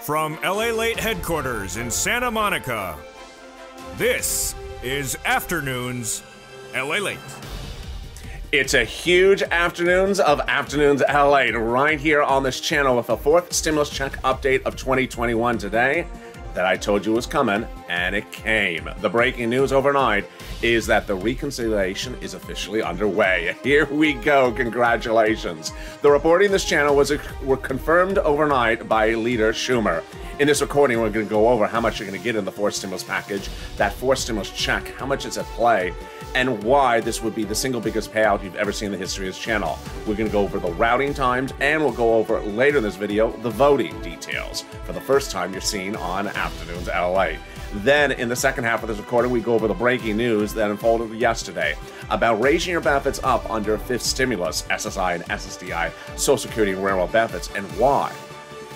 From LALATE headquarters in Santa Monica, this is Afternoons LALATE. It's a huge Afternoons of Afternoons LALATE right here on this channel with the fourth stimulus check update of 2021 today that I told you was coming, and it came. The breaking news overnight is that the reconciliation is officially underway. Here we go, congratulations. The reporting this channel were confirmed overnight by Leader Schumer. In this recording, we're going to go over how much you're going to get in the fourth stimulus package, that fourth stimulus check, how much is at play, and why this would be the single biggest payout you've ever seen in the history of this channel. We're going to go over the routing times, and we'll go over later in this video the voting details for the first time you're seeing on Afternoons LA. Then, in the second half of this recording, we go over the breaking news that unfolded yesterday about raising your benefits up under fifth stimulus, SSI and SSDI, Social Security and Railroad benefits, and why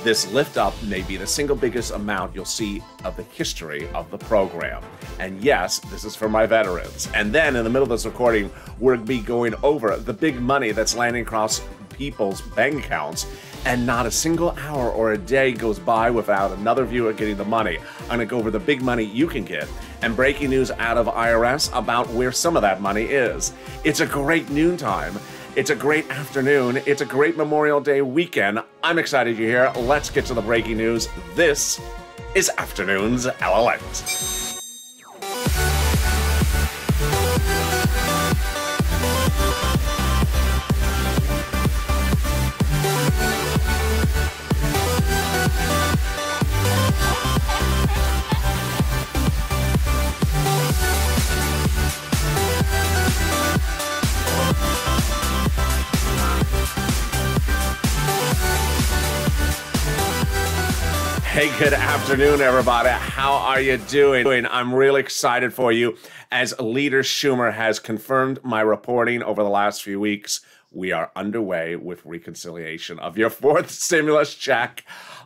this lift up may be the single biggest amount you'll see of the history of the program. And yes, this is for my veterans. And then in the middle of this recording, we're going to be going over the big money that's landing across people's bank accounts, and not a single hour or a day goes by without another viewer getting the money. I'm going to go over the big money you can get and breaking news out of IRS about where some of that money is. It's a great noontime. It's a great afternoon. It's a great Memorial Day weekend. I'm excited you're here. Let's get to the breaking news. This is Afternoons LALATE. Hey, good afternoon, everybody. How are you doing? I'm really excited for you as Leader Schumer has confirmed my reporting over the last few weeks. We are underway with reconciliation of your fourth stimulus check.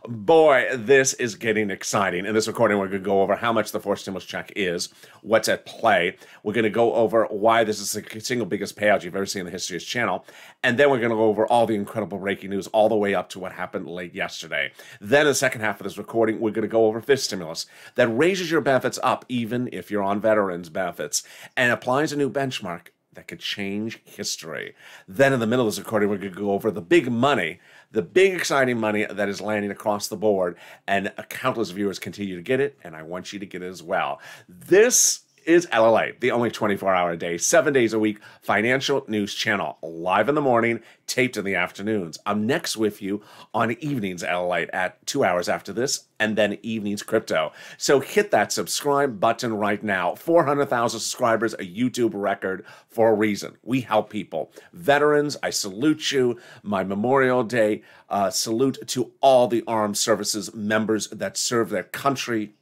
Boy, this is getting exciting. In this recording, we're going to go over how much the fourth stimulus check is, what's at play. We're going to go over why this is the single biggest payout you've ever seen in the history of this channel. And then we're going to go over all the incredible breaking news all the way up to what happened late yesterday. Then in the second half of this recording, we're going to go over fifth stimulus that raises your benefits up even if you're on veterans benefits and applies a new benchmark that could change history. Then in the middle of this recording, we're going to go over the big money, the big exciting money that is landing across the board, and countless viewers continue to get it, and I want you to get it as well. This is LALATE, the only 24-hour-a-day, 7 days a week financial news channel, live in the morning, taped in the afternoons. I'm next with you on Evenings LALATE at 2 hours after this, and then Evenings Crypto. So hit that subscribe button right now. 400,000 subscribers, a YouTube record for a reason. We help people. Veterans, I salute you. My Memorial Day salute to all the armed services members that serve their country.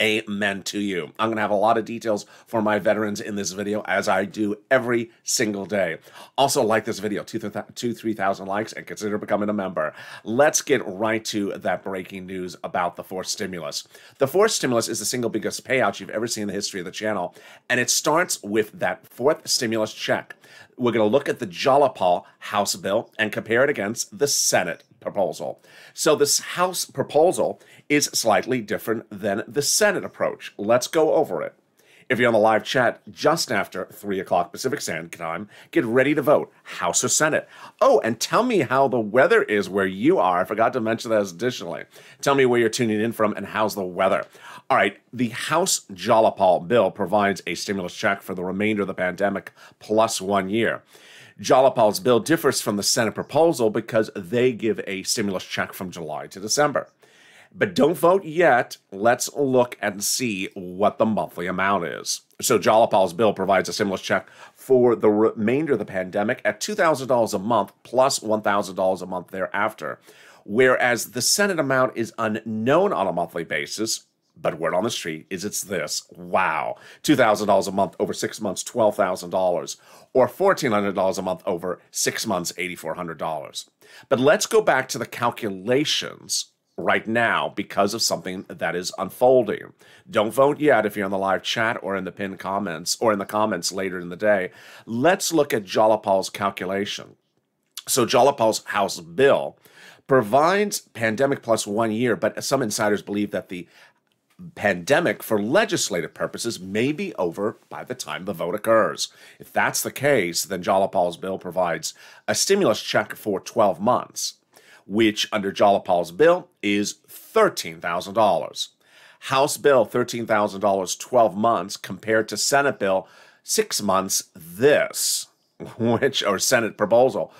Amen to you. I'm going to have a lot of details for my veterans in this video, as I do every single day. Also, like this video, 3,000 likes, and consider becoming a member. Let's get right to that breaking news about the fourth stimulus. The fourth stimulus is the single biggest payout you've ever seen in the history of the channel, and it starts with that fourth stimulus check. We're going to look at the Jalopal House bill and compare it against the Senate proposal. So this House proposal is slightly different than the Senate approach. Let's go over it. If you're on the live chat just after 3 o'clock Pacific Standard Time, get ready to vote, House or Senate. Oh, and tell me how the weather is where you are. I forgot to mention that additionally. Tell me where you're tuning in from and how's the weather. All right, the House Jalopal bill provides a stimulus check for the remainder of the pandemic plus 1 year. Jalopal's bill differs from the Senate proposal because they give a stimulus check from July to December. But don't vote yet. Let's look and see what the monthly amount is. So Jalopal's bill provides a stimulus check for the remainder of the pandemic at $2,000 a month plus $1,000 a month thereafter, whereas the Senate amount is unknown on a monthly basis. But word on the street is it's this. Wow. $2,000 a month over 6 months, $12,000. Or $1,400 a month over 6 months, $8,400. But let's go back to the calculations right now because of something that is unfolding. Don't vote yet if you're in the live chat or in the pinned comments or in the comments later in the day. Let's look at Jalopal's calculation. So Jalopal's House bill provides pandemic plus 1 year, but some insiders believe that the pandemic for legislative purposes may be over by the time the vote occurs. If that's the case, then Jalapal's bill provides a stimulus check for 12 months, which under Jalapal's bill is $13,000. House bill, $13,000, 12 months, compared to Senate bill, 6 months, or Senate proposal.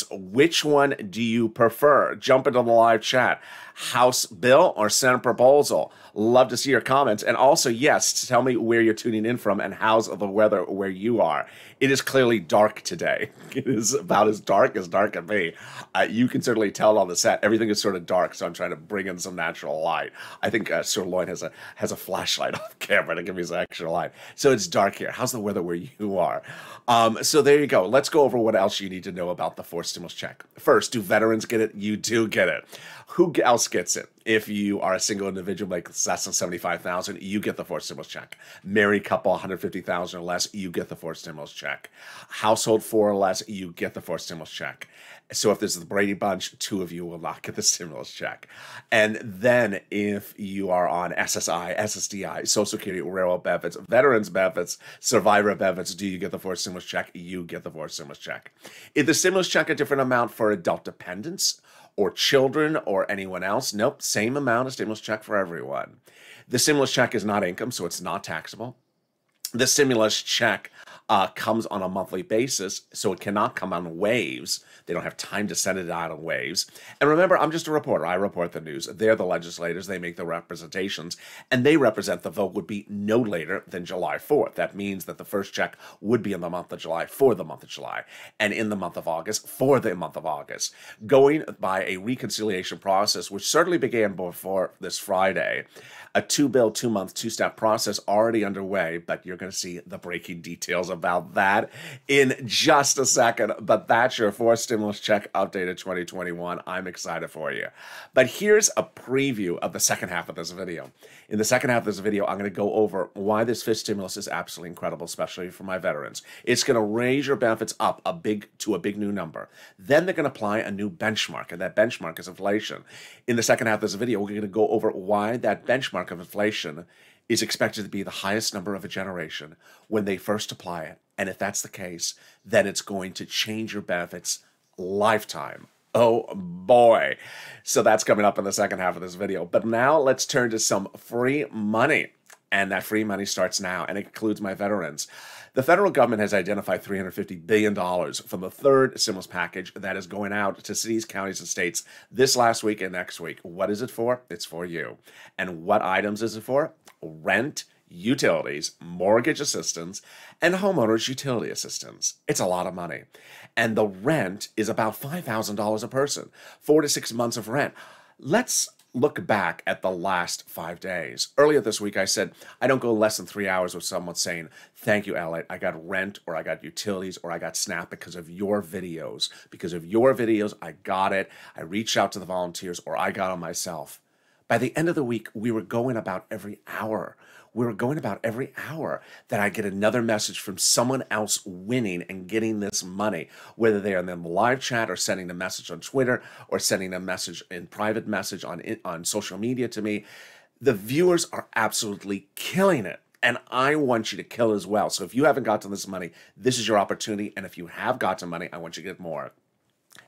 Which one do you prefer? Jump into the live chat. House bill or Senate proposal? Love to see your comments. And also, yes, tell me where you're tuning in from and how's the weather where you are. It is clearly dark today. It is about as dark can be. You can certainly tell on the set. Everything is sort of dark, so I'm trying to bring in some natural light. I think Sir Lloyd has a flashlight off camera to give me some extra light. So it's dark here. How's the weather where you are? So there you go. Let's go over what else you need to know about the forced stimulus check. First, do veterans get it? You do get it. Who else gets it? If you are a single individual, like less than $75,000, you get the forced stimulus check. Married couple, $150,000 or less, you get the forced stimulus check. Household 4 or less, you get the forced stimulus check. So if this is the Brady Bunch, 2 of you will not get the stimulus check. And then if you are on SSI, SSDI, Social Security, railroad benefits, veterans benefits, survivor benefits, do you get the forced stimulus check? You get the forced stimulus check. Is the stimulus check a different amount for adult dependents or children or anyone else? Nope, same amount of stimulus check for everyone. The stimulus check is not income, so it's not taxable. The stimulus check comes on a monthly basis, so it cannot come on waves. They don't have time to send it out on waves. And remember, I'm just a reporter. I report the news. They're the legislators. They make the representations, and they represent the vote would be no later than July 4th. That means that the first check would be in the month of July for the month of July, and in the month of August for the month of August. Going by a reconciliation process, which certainly began before this Friday, a 2-bill, 2-month, 2-step process already underway, but you're going to see the breaking details about that in just a second. But that's your forced stimulus check updated 2021. I'm excited for you. But here's a preview of the second half of this video. In the second half of this video, I'm going to go over why this fifth stimulus is absolutely incredible, especially for my veterans. It's going to raise your benefits up to a big new number. Then they're going to apply a new benchmark, and that benchmark is inflation. In the second half of this video, we're going to go over why that benchmark of inflation is expected to be the highest number of a generation when they first apply it. And if that's the case, then it's going to change your benefits lifetime. Oh boy. So that's coming up in the second half of this video. But now let's turn to some free money. And that free money starts now, and it includes my veterans. The federal government has identified $350 billion from the third stimulus package that is going out to cities, counties, and states this last week and next week. What is it for? It's for you. And what items is it for? Rent, utilities, mortgage assistance, and homeowners utility assistance. It's a lot of money. And the rent is about $5,000 a person, 4 to 6 months of rent. Let's look back at the last 5 days. Earlier this week, I said, I don't go less than 3 hours with someone saying, thank you, LALATE. I got rent, or I got utilities, or I got SNAP because of your videos. Because of your videos, I got it. I reached out to the volunteers, or I got it myself. By the end of the week, we were going about every hour. That I get another message from someone else winning and getting this money, whether they are in the live chat or sending a message on Twitter or sending a message in private message on social media to me. The viewers are absolutely killing it. And I want you to kill as well. So if you haven't gotten this money, this is your opportunity. And if you have gotten money, I want you to get more.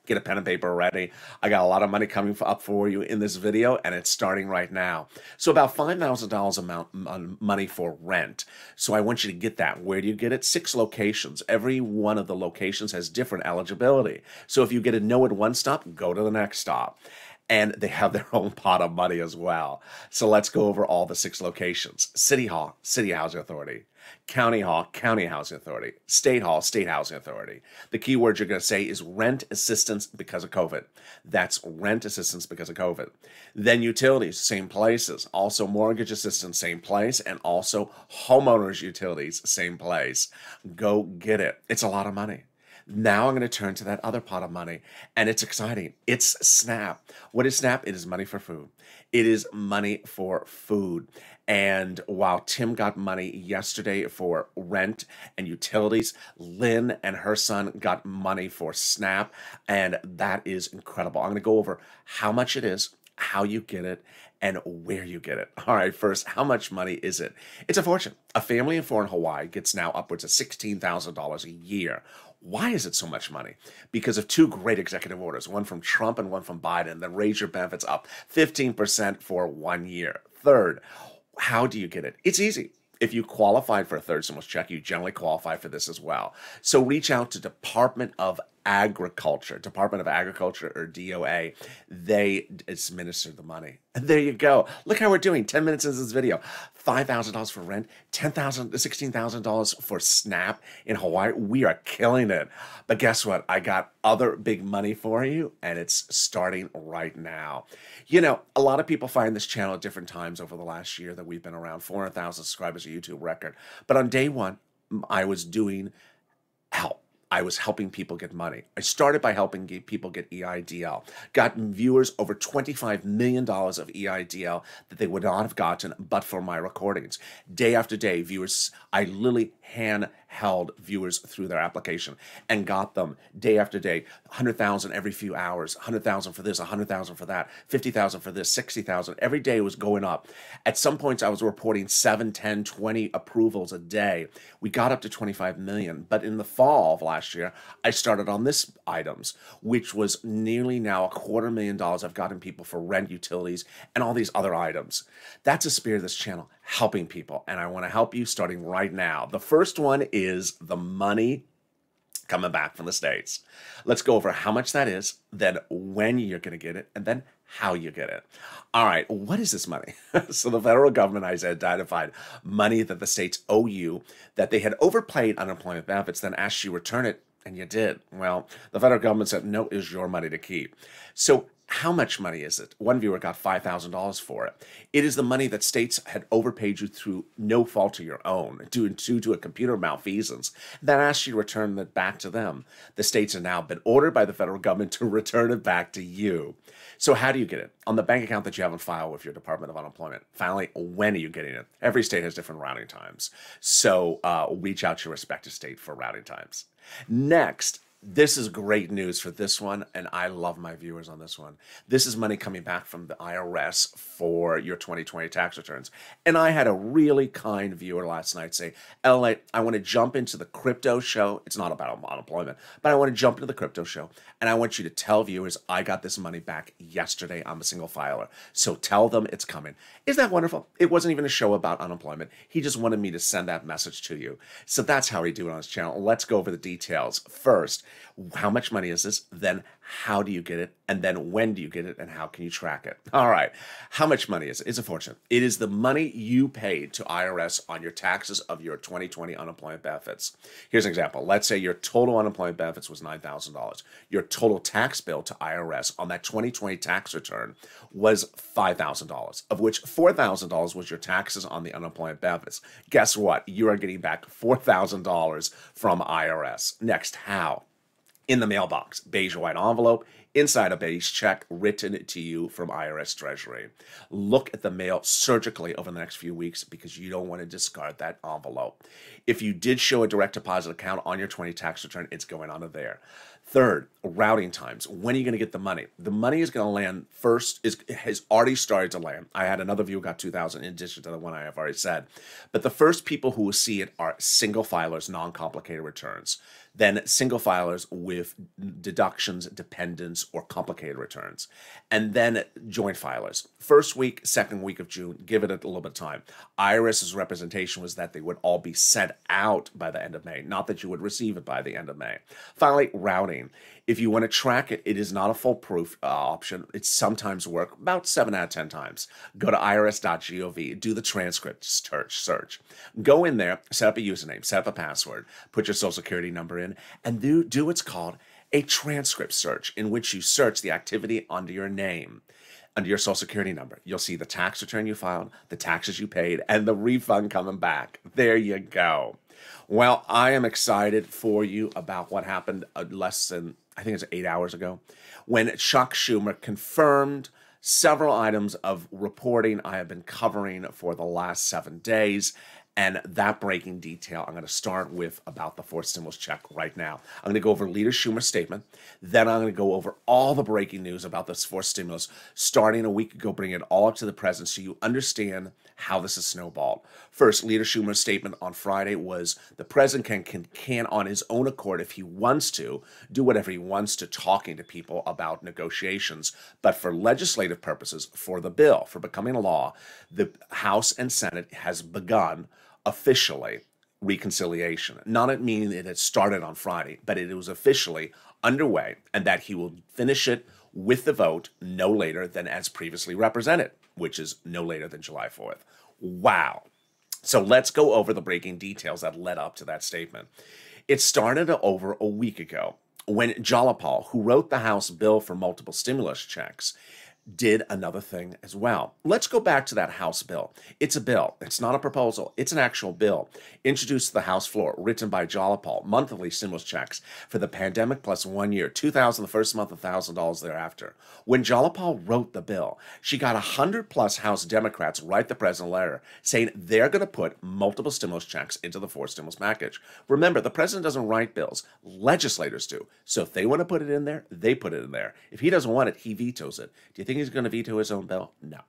Get a pen and paper ready. I got a lot of money coming up for you in this video, and it's starting right now. So about $5,000 amount money for rent. So I want you to get that. Where do you get it? 6 locations. Every one of the locations has different eligibility. So if you get a no at one stop, go to the next stop. And they have their own pot of money as well. So let's go over all the 6 locations. City Hall, City Housing Authority. County Hall, County Housing Authority. State Hall, State Housing Authority. The key word you're going to say is rent assistance because of COVID. That's rent assistance because of COVID. Then utilities, same places. Also mortgage assistance, same place. And also homeowners utilities, same place. Go get it. It's a lot of money. Now I'm going to turn to that other pot of money, and it's exciting. It's SNAP. What is SNAP? It is money for food. It is money for food. And while Tim got money yesterday for rent and utilities, Lynn and her son got money for SNAP, and that is incredible. I'm going to go over how much it is, how you get it, and where you get it. All right, first, how much money is it? It's a fortune. A family in foreign Hawaii gets now upwards of $16,000 a year. Why is it so much money? Because of two great executive orders, one from Trump and one from Biden, that raise your benefits up 15% for 1 year. Third, how do you get it? It's easy. If you qualified for a third stimulus check, you generally qualify for this as well. So reach out to Department of Agriculture or DOA. They administer the money. And there you go. Look how we're doing 10 minutes into this video. $5,000 for rent, $16,000 for SNAP in Hawaii. We are killing it. But guess what? I got other big money for you, and it's starting right now. You know, a lot of people find this channel at different times over the last year that we've been around. 400,000 subscribers, a YouTube record. But on day one, I was doing help. I was helping people get money. I started by helping people get EIDL. Got viewers over $25 million of EIDL that they would not have gotten but for my recordings. Day after day, viewers, I literally hand-held viewers through their application and got them day after day, 100,000 every few hours, 100,000 for this, 100,000 for that, 50,000 for this, 60,000. Every day was going up. At some points, I was reporting 7, 10, 20 approvals a day. We got up to 25 million, but in the fall of last year, I started on this items, which was nearly now $250,000 I've gotten people for rent, utilities, and all these other items. That's the spirit of this channel, helping people, and I want to help you starting right now. The first one is the money coming back from the States. Let's go over how much that is, then when you're going to get it, and then how you get it. All right, what is this money? So the federal government has identified money that the states owe you that they had overpaid unemployment benefits, then asked you to return it, and you did. Well, the federal government said, no, it's your money to keep. So how much money is it? One viewer got $5,000 for it. It is the money that states had overpaid you through no fault of your own, due to a computer malfeasance, that asked you to return it back to them. The states have now been ordered by the federal government to return it back to you. So how do you get it? On the bank account that you have on file with your Department of Unemployment. Finally, when are you getting it? Every state has different routing times. So reach out to your respective state for routing times. Next, this is great news for this one, and I love my viewers on this one. This is money coming back from the IRS for your 2020 tax returns. And I had a really kind viewer last night say, LALATE, I want to jump into the crypto show. It's not about unemployment, but I want to jump into the crypto show, and I want you to tell viewers I got this money back yesterday. I'm a single filer. So tell them it's coming. Isn't that wonderful? It wasn't even a show about unemployment. He just wanted me to send that message to you. So that's how we do it on his channel. Let's go over the details. First, how much money is this? Then how do you get it? And then when do you get it? And how can you track it? All right. How much money is it? It's a fortune. It is the money you paid to IRS on your taxes of your 2020 unemployment benefits. Here's an example. Let's say your total unemployment benefits was $9,000. Your total tax bill to IRS on that 2020 tax return was $5,000, of which $4,000 was your taxes on the unemployment benefits. Guess what? You are getting back $4,000 from IRS. Next, how? In the mailbox, beige white envelope, inside a beige check written to you from IRS Treasury. Look at the mail surgically over the next few weeks because you don't want to discard that envelope. If you did show a direct deposit account on your 20 tax return, it's going onto there. Third, routing times. When are you going to get the money? The money is going to land first, has already started to land. I had another viewer who got $2,000 in addition to the one I have already said. But the first people who will see it are single filers, non-complicated returns. Then single filers with deductions, dependents, or complicated returns. And then joint filers. First week, second week of June, give it a little bit of time. IRS's representation was that they would all be sent out by the end of May, not that you would receive it by the end of May. Finally, routing. If you want to track it, it is not a foolproof option. It sometimes works about 7 out of 10 times. Go to irs.gov, do the transcript search. Go in there, set up a username, set up a password, put your social security number in, and do what's called a transcript search in which you search the activity under your name, under your social security number. You'll see the tax return you filed, the taxes you paid, and the refund coming back. There you go. Well, I am excited for you about what happened less than, I think it's 8 hours ago, when Chuck Schumer confirmed several items of reporting I have been covering for the last 7 days. And that breaking detail, I'm going to start with about the fourth stimulus check right now. I'm going to go over Leader Schumer's statement. Then I'm going to go over all the breaking news about this fourth stimulus starting a week ago, bring it all up to the present so you understand how this is snowballed. First, Leader Schumer's statement on Friday was the president can on his own accord, if he wants to, do whatever he wants to talking to people about negotiations. But for legislative purposes, for the bill, for becoming a law, the House and Senate has begun officially reconciliation. Not meaning it had started on Friday, but it was officially underway, and that he will finish it with the vote no later than as previously represented, which is no later than July 4th. Wow. So let's go over the breaking details that led up to that statement. It started over a week ago when Jalapal, who wrote the House bill for multiple stimulus checks, did another thing as well. Let's go back to that House bill. It's a bill. It's not a proposal. It's an actual bill introduced to the House floor, written by Jalapal, monthly stimulus checks for the pandemic plus 1 year, $2,000 the first month, $1,000 thereafter. When Jalapal wrote the bill, she got 100+ House Democrats write the president a letter saying they're going to put multiple stimulus checks into the fourth stimulus package. Remember, the president doesn't write bills. Legislators do. So if they want to put it in there, they put it in there. If he doesn't want it, he vetoes it. Do you think he's going to veto his own bill? No.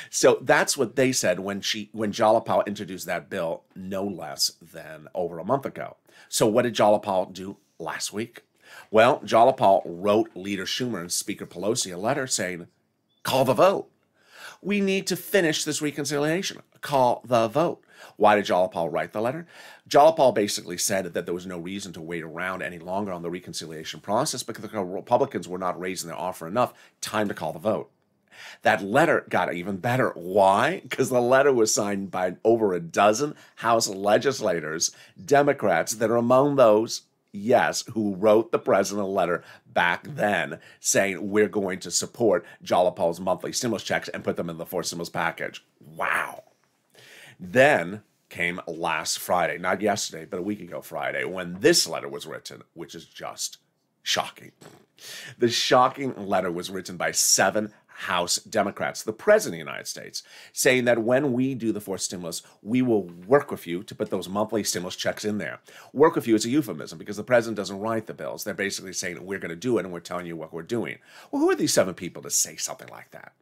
So that's what they said when Jalapal introduced that bill no less than over a month ago. So what did Jalapal do last week? Well, Jalapal wrote Leader Schumer and Speaker Pelosi a letter saying, call the vote. We need to finish this reconciliation. Call the vote. Why did Jalapal write the letter? Jalapal basically said that there was no reason to wait around any longer on the reconciliation process because the Republicans were not raising their offer enough. Time to call the vote. That letter got even better. Why? Because the letter was signed by over a dozen House legislators, Democrats, that are among those, yes, who wrote the president a letter back then saying we're going to support Jalapal's monthly stimulus checks and put them in the fourth stimulus package. Wow. Then came last Friday, not yesterday, but a week ago Friday, when this letter was written, which is just shocking. The shocking letter was written by 7 House Democrats, the President of the United States, saying that when we do the fourth stimulus, we will work with you to put those monthly stimulus checks in there. Work with you is a euphemism because the President doesn't write the bills. They're basically saying we're going to do it and we're telling you what we're doing. Well, who are these 7 people to say something like that?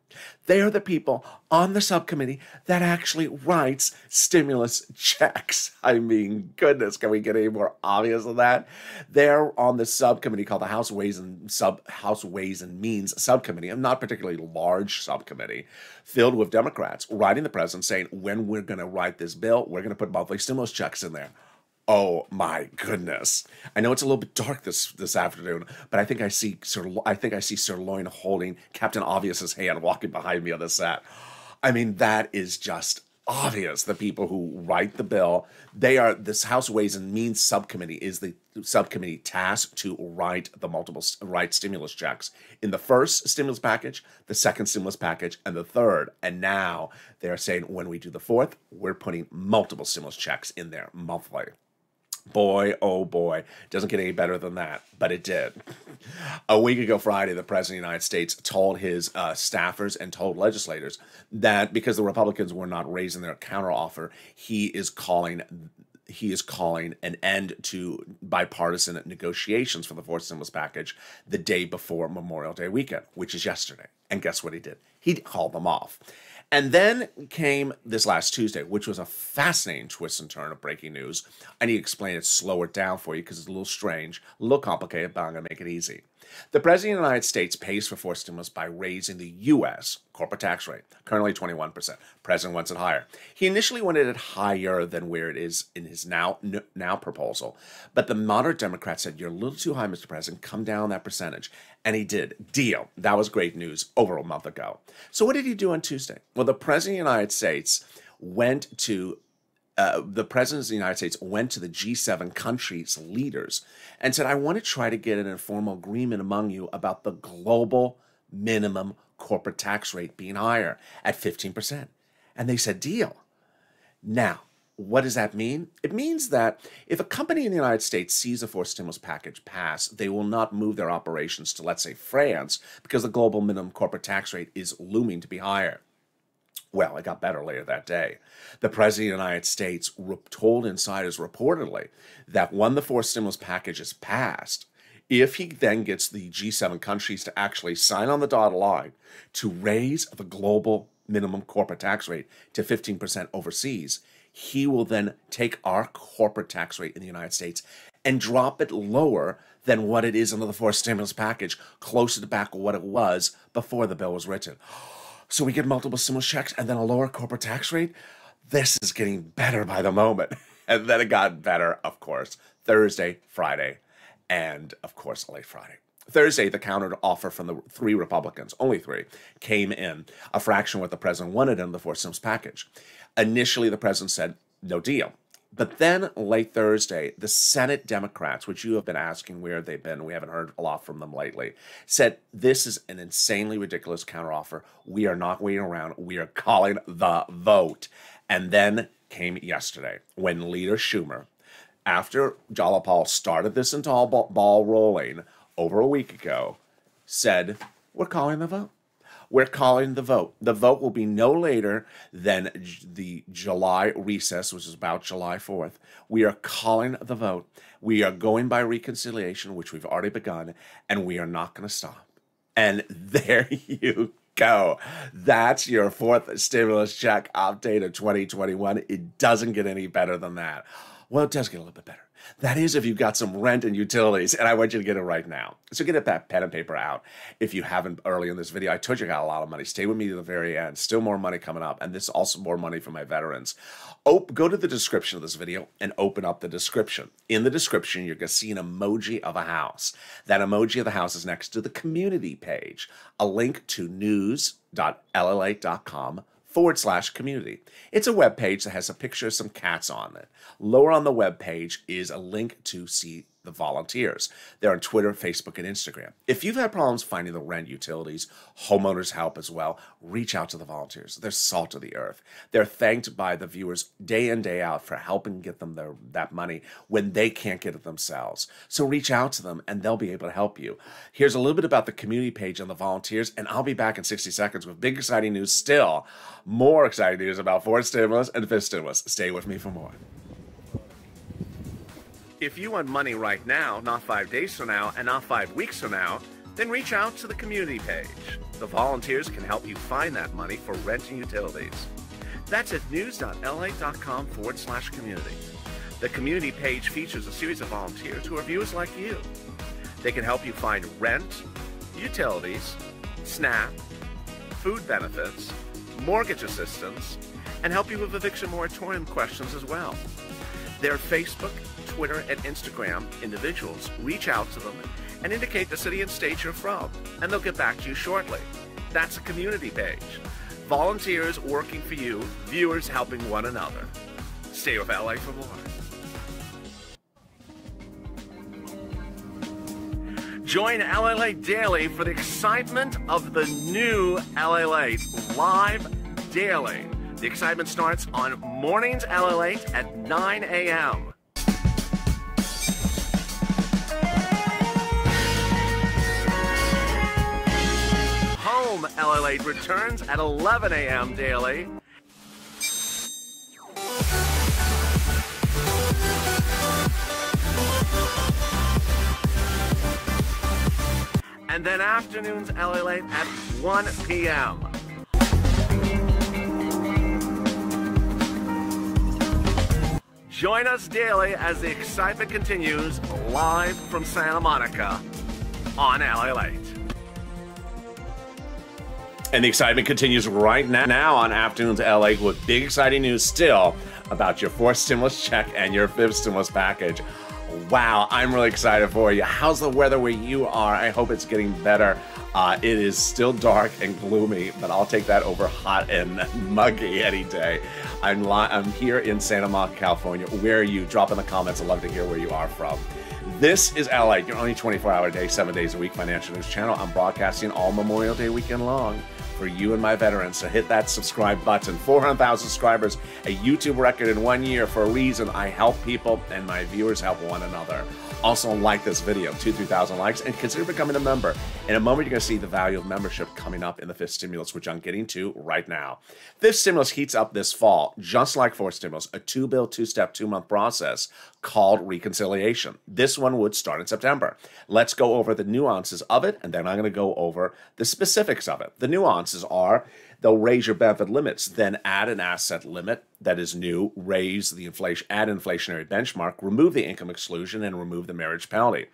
They are the people on the subcommittee that actually writes stimulus checks. I mean, goodness, can we get any more obvious than that? They're on the subcommittee called the House Ways and Means Subcommittee, a not particularly large subcommittee, filled with Democrats writing the president saying, when we're going to write this bill, we're going to put monthly stimulus checks in there. Oh my goodness! I know it's a little bit dark this afternoon, but I think I see Sirloin holding Captain Obvious's hand walking behind me on the set. I mean, that is just obvious. The people who write the bill, this House Ways and Means subcommittee is the subcommittee tasked to write stimulus checks in the first stimulus package, the second stimulus package, and the third. And now they're saying when we do the fourth, we're putting multiple stimulus checks in there monthly. Boy, oh boy, doesn't get any better than that, but it did. A week ago Friday, the President of the United States told his staffers and told legislators that because the Republicans were not raising their counteroffer, he is calling an end to bipartisan negotiations for the fourth stimulus package the day before Memorial Day weekend, which is yesterday. And guess what he did? He called them off. And then came this last Tuesday, which was a fascinating twist and turn of breaking news. I need to explain it, slow it down for you because it's a little strange, a little complicated, but I'm going to make it easy. The President of the United States pays for fourth stimulus by raising the U.S. corporate tax rate, currently 21%. President wants it higher. He initially wanted it higher than where it is in his now proposal, but the moderate Democrats said, you're a little too high, Mr. President, come down that percentage. And he did. Deal. That was great news over a month ago. So what did he do on Tuesday? Well, the President of the United States went to the president of the United States went to the G7 countries' leaders and said, I want to try to get an informal agreement among you about the global minimum corporate tax rate being higher at 15%. And they said, deal. Now, what does that mean? It means that if a company in the United States sees a forced stimulus package pass, they will not move their operations to, let's say, France, because the global minimum corporate tax rate is looming to be higher. Well, it got better later that day. The President of the United States told insiders reportedly that when the forced stimulus package is passed, if he then gets the G7 countries to actually sign on the dotted line to raise the global minimum corporate tax rate to 15% overseas, he will then take our corporate tax rate in the United States and drop it lower than what it is under the forced stimulus package, closer to back what it was before the bill was written. So we get multiple stimulus checks and then a lower corporate tax rate? This is getting better by the moment. And then it got better, of course, Thursday, Friday, and of course, late Friday. Thursday, the counter offer from the three Republicans, only three, came in, a fraction of what the president wanted in the forced stimulus package. Initially, the president said, no deal. But then late Thursday, the Senate Democrats, which you have been asking where they've been, we haven't heard a lot from them lately, said this is an insanely ridiculous counteroffer. We are not waiting around. We are calling the vote. And then came yesterday when Leader Schumer, after Jalopal started this entire ball rolling over a week ago, said, we're calling the vote. We're calling the vote. The vote will be no later than the July recess, which is about July 4th. We are calling the vote. We are going by reconciliation, which we've already begun, and we are not going to stop. And there you go. That's your fourth stimulus check update of 2021. It doesn't get any better than that. Well, it does get a little bit better. That is if you've got some rent and utilities, and I want you to get it right now. So get that pen and paper out if you haven't early in this video. I told you I got a lot of money. Stay with me to the very end. Still more money coming up, and this is also more money for my veterans. Go to the description of this video and open up the description. In the description, you're going to see an emoji of a house. That emoji of the house is next to the community page, a link to news.lalate.com/community. It's a web page that has a picture of some cats on it. Lower on the web page is a link to see the volunteers. They're on Twitter, Facebook, and Instagram. If you've had problems finding the rent, utilities, homeowners help as well, reach out to the volunteers. They're salt of the earth. They're thanked by the viewers day in, day out for helping get them that money when they can't get it themselves. So reach out to them and they'll be able to help you. Here's a little bit about the community page and the volunteers, and I'll be back in 60 seconds with big exciting news still. More exciting news about fourth stimulus and fifth stimulus. Stay with me for more. If you want money right now, not 5 days from now, and not 5 weeks from now, then reach out to the community page. The volunteers can help you find that money for rent and utilities. That's at news.lalate.com/community. The community page features a series of volunteers who are viewers like you. They can help you find rent, utilities, SNAP, food benefits, mortgage assistance, and help you with eviction moratorium questions as well. Their Facebook, Twitter, and Instagram individuals reach out to them and indicate the city and state you're from, and they'll get back to you shortly. That's a community page. Volunteers working for you, viewers helping one another. Stay with LA for more. Join LALATE Daily for the excitement of the new LALATE live daily. The excitement starts on mornings LALATE at 9 a.m. Home LALATE returns at 11 a.m. daily. And then afternoons LALATE at 1 p.m. Join us daily as the excitement continues live from Santa Monica on LALATE. And the excitement continues right now on Afternoons LA with big exciting news still about your fourth stimulus check and your fifth stimulus package. Wow, I'm really excited for you. How's the weather where you are? I hope it's getting better. It is still dark and gloomy, but I'll take that over hot and muggy any day. I'm here in Santa Monica, California. Where are you? Drop in the comments. I'd love to hear where you are from. This is LALATE, your only 24-hour day, 7 days a week financial news channel. I'm broadcasting all Memorial Day weekend long for you and my veterans. So hit that subscribe button. 400,000 subscribers, a YouTube record in 1 year. For a reason, I help people and my viewers help one another. Also like this video, 2,000-3,000 likes, and consider becoming a member. In a moment, you're going to see the value of membership coming up in the fifth stimulus, which I'm getting to right now. Fifth stimulus heats up this fall, just like fourth stimulus, a two-bill, two-step, two-month process called reconciliation. This one would start in September. Let's go over the nuances of it, and then I'm going to go over the specifics of it. The nuances are they'll raise your benefit limits, then add an asset limit that is new, raise the add inflationary benchmark, remove the income exclusion, and remove the marriage penalty.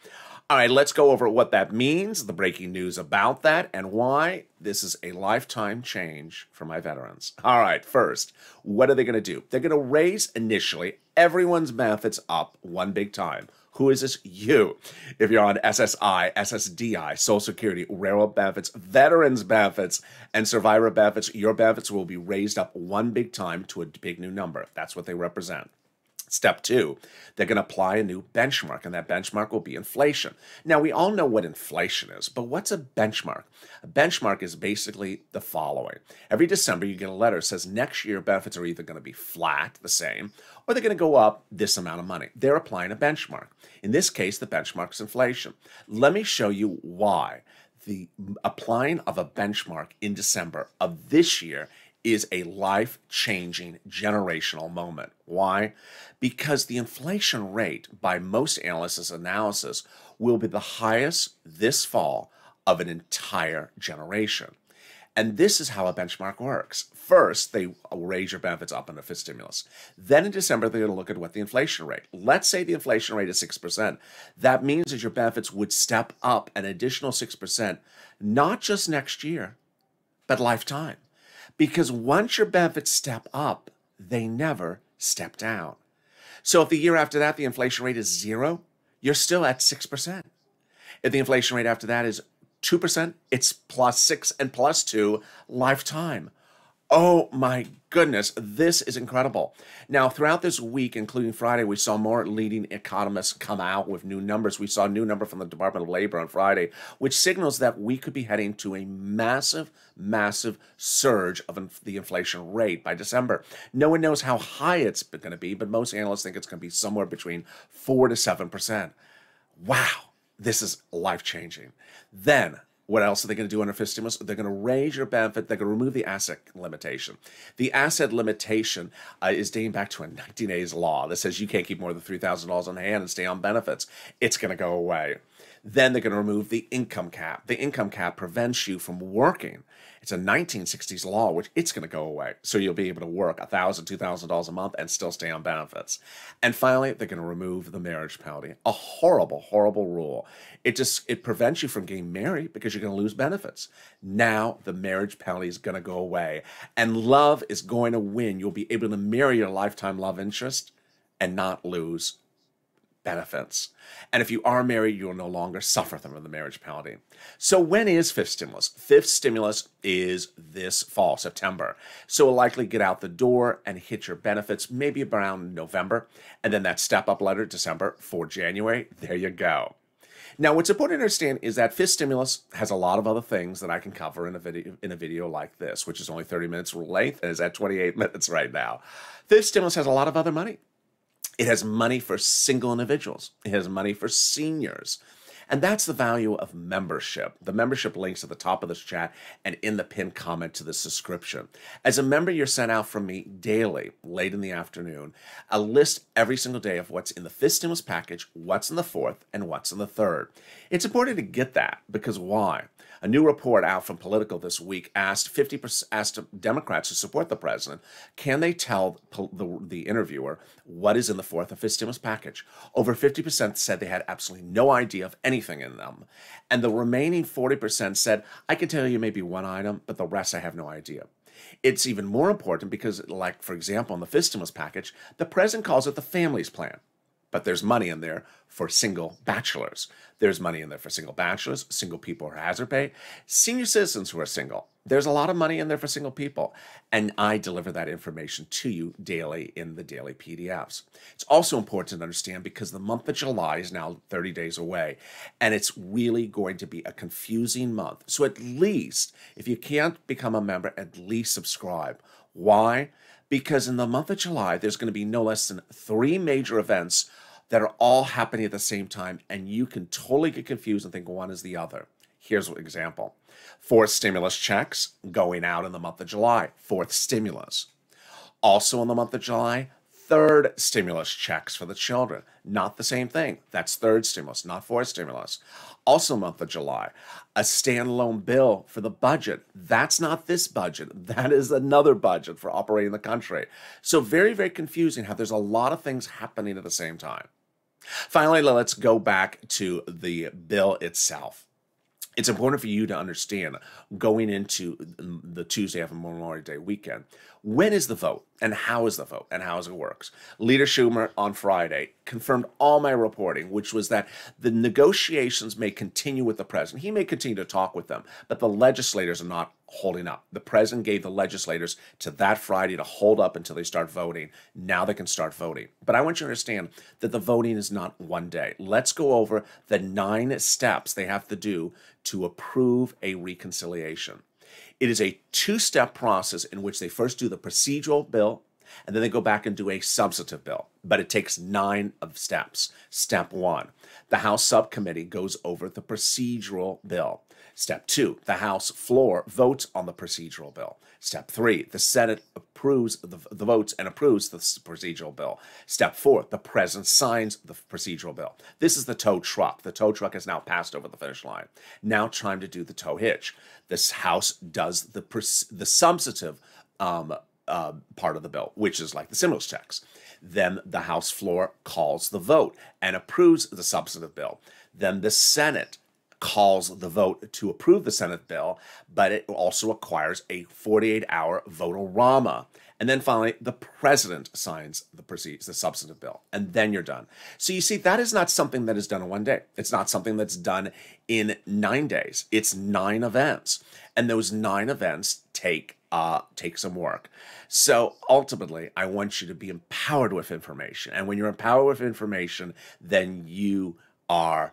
All right, let's go over what that means, the breaking news about that, and why this is a lifetime change for my veterans. All right, first, what are they going to do? They're going to raise initially everyone's benefits up one big time. Who is this? You. If you're on SSI, SSDI, Social Security, railroad benefits, veterans benefits, and survivor benefits, your benefits will be raised up one big time to a big new number. That's what they represent. Step two, they're going to apply a new benchmark, and that benchmark will be inflation. Now, we all know what inflation is, but what's a benchmark? A benchmark is basically the following. Every December, you get a letter that says next year benefits are either going to be flat, the same, or they're going to go up this amount of money. They're applying a benchmark. In this case, the benchmark is inflation. Let me show you why the applying of a benchmark in December of this year is a life-changing generational moment. Why? Because the inflation rate, by most analysts' analysis, will be the highest this fall of an entire generation. And this is how a benchmark works. First, they raise your benefits up in the fifth stimulus. Then in December, they're going to look at what the inflation rate. Let's say the inflation rate is 6%. That means that your benefits would step up an additional 6%, not just next year, but lifetime. Because once your benefits step up, they never step down. So if the year after that, the inflation rate is 0, you're still at 6%. If the inflation rate after that is 2%, it's +6 and +2 lifetime. Oh my goodness, this is incredible. Now, throughout this week, including Friday, we saw more leading economists come out with new numbers. We saw a new number from the Department of Labor on Friday, which signals that we could be heading to a massive, massive surge of the inflation rate by December. No one knows how high it's going to be, but most analysts think it's going to be somewhere between 4 to 7%. Wow, this is life-changing. Then, what else are they going to do under fifth stimulus? They're going to raise your benefit. They're going to remove the asset limitation. The asset limitation is dating back to a 1980s law that says you can't keep more than $3,000 on hand and stay on benefits. It's going to go away. Then they're going to remove the income cap. The income cap prevents you from working. It's a 1960s law, which it's going to go away. So you'll be able to work $1,000, $2,000 a month and still stay on benefits. And finally, they're going to remove the marriage penalty. A horrible, horrible rule. It prevents you from getting married because you're going to lose benefits. Now the marriage penalty is going to go away. And love is going to win. You'll be able to marry your lifetime love interest and not lose benefits. And if you are married, you will no longer suffer from the marriage penalty. So when is fifth stimulus? Fifth stimulus is this fall, September. So it'll likely get out the door and hit your benefits maybe around November. And then that step-up letter, December for January. There you go. Now, what's important to understand is that fifth stimulus has a lot of other things that I can cover in a video like this, which is only 30 minutes length and is at 28 minutes right now. Fifth stimulus has a lot of other money. It has money for single individuals. It has money for seniors. And that's the value of membership. The membership link's at the top of this chat and in the pinned comment to the subscription. As a member, you're sent out from me daily, late in the afternoon, a list every single day of what's in the fifth stimulus package, what's in the fourth, and what's in the third. It's important to get that because why? A new report out from Politico this week asked Democrats who support the president, can they tell the interviewer what is in the fourth and fifth stimulus package? Over 50% said they had absolutely no idea of anything in them. And the remaining 40% said, I can tell you maybe one item, but the rest I have no idea. It's even more important because, like, for example, in the fifth stimulus package, the president calls it the family's plan. But there's money in there for single bachelors. There's money in there for single bachelors, single people who are hazard pay, senior citizens who are single. There's a lot of money in there for single people. And I deliver that information to you daily in the daily PDFs. It's also important to understand because the month of July is now 30 days away, and it's really going to be a confusing month. So at least, if you can't become a member, at least subscribe. Why? Because in the month of July, there's going to be no less than 3 major events that are all happening at the same time, and you can totally get confused and think one is the other. Here's an example. 4th stimulus checks going out in the month of July. 4th stimulus. Also in the month of July, 3rd stimulus checks for the children. Not the same thing. That's 3rd stimulus, not 4th stimulus. Also month of July, a standalone bill for the budget. That's not this budget. That is another budget for operating the country. So very, very confusing how there's a lot of things happening at the same time. Finally, let's go back to the bill itself. It's important for you to understand going into the Tuesday after Memorial Day weekend, when is the vote and how is the vote and how it works. Leader Schumer on Friday confirmed all my reporting, which was that the negotiations may continue with the president. He may continue to talk with them, but the legislators are not holding up. The president gave the legislators to that Friday to hold up until they start voting. Now they can start voting. But I want you to understand that the voting is not one day. Let's go over the 9 steps they have to do to approve a reconciliation. It is a 2-step process in which they first do the procedural bill, and then they go back and do a substantive bill. But it takes 9 of steps. Step 1, the House subcommittee goes over the procedural bill. Step 2, the House floor votes on the procedural bill. Step 3, the Senate approves the votes and approves the procedural bill. Step 4, the president signs the procedural bill. This is the tow truck. The tow truck has now passed over the finish line. Now time to do the tow hitch. This House does the substantive part of the bill, which is like the stimulus checks. Then the House floor calls the vote and approves the substantive bill. Then the Senate calls the vote to approve the Senate bill, but it also requires a 48-hour vote-a-rama. And then finally, the president signs the substantive bill, and then you're done. So you see, that is not something that is done in one day. It's not something that's done in 9 days. It's 9 events, and those 9 events take some work. So ultimately, I want you to be empowered with information, and when you're empowered with information, then you have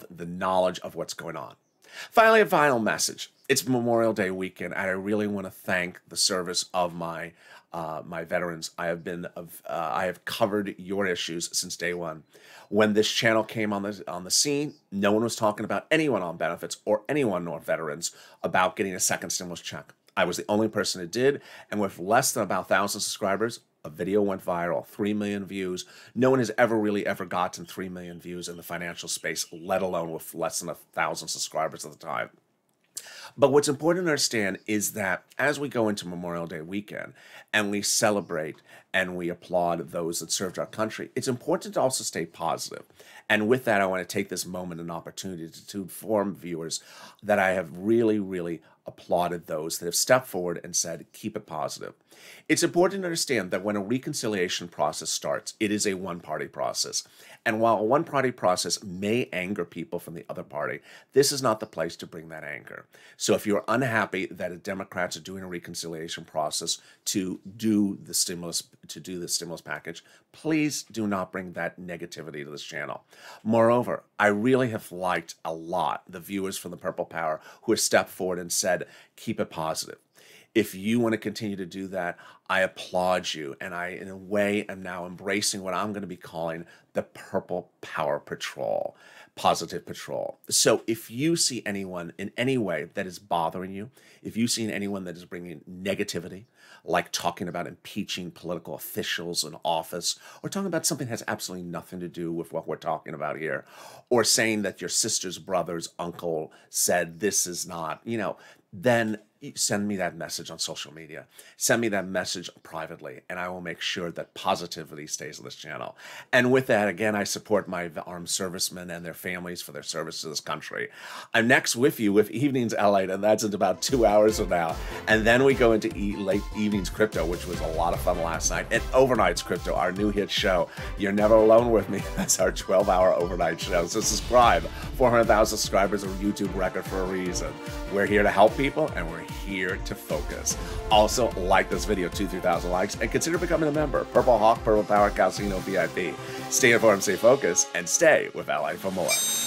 the knowledge of what's going on. Finally, a final message. It's Memorial Day weekend, and I really want to thank the service of my veterans. I have covered your issues since day one. When this channel came on the scene, no one was talking about anyone on benefits or anyone on veterans about getting a second stimulus check. I was the only person who did, and with less than about 1,000 subscribers, a video went viral, 3 million views. No one has ever gotten 3 million views in the financial space, let alone with less than 1,000 subscribers at the time. But what's important to understand is that as we go into Memorial Day weekend and we celebrate and we applaud those that served our country, it's important to also stay positive. And with that, I want to take this moment and opportunity to inform viewers that I have really applauded those that have stepped forward and said, keep it positive. It's important to understand that when a reconciliation process starts, it is a one-party process. And while a one-party process may anger people from the other party, this is not the place to bring that anger. So if you're unhappy that the Democrats are doing a reconciliation process to do the stimulus package, please do not bring that negativity to this channel. Moreover, I really have liked a lot the viewers from the Purple Power who have stepped forward and said, keep it positive. If you want to continue to do that, I applaud you. And I, in a way, am now embracing what I'm going to be calling the Purple Power Patrol, Positive Patrol. So if you see anyone in any way that is bothering you, if you see anyone that is bringing negativity, like talking about impeaching political officials in office, or talking about something that has absolutely nothing to do with what we're talking about here, or saying that your sister's brother's uncle said this is not, then send me that message on social media. Send me that message privately, and I will make sure that positivity stays on this channel. And with that, again, I support my armed servicemen and their families for their service to this country. I'm next with you with Evenings LATE, and that's in about 2 hours from now. And then we go into late evenings crypto, which was a lot of fun last night, and overnights crypto, our new hit show. You're never alone with me. That's our 12-hour overnight show. So subscribe. 400,000 subscribers, a YouTube record for a reason. We're here to help people, and we're here to focus. Also, like this video, 2,000-3,000 likes, and consider becoming a member. Purple Hawk, Purple Power, Casino VIP. Stay informed, stay focused, and stay with LA for more.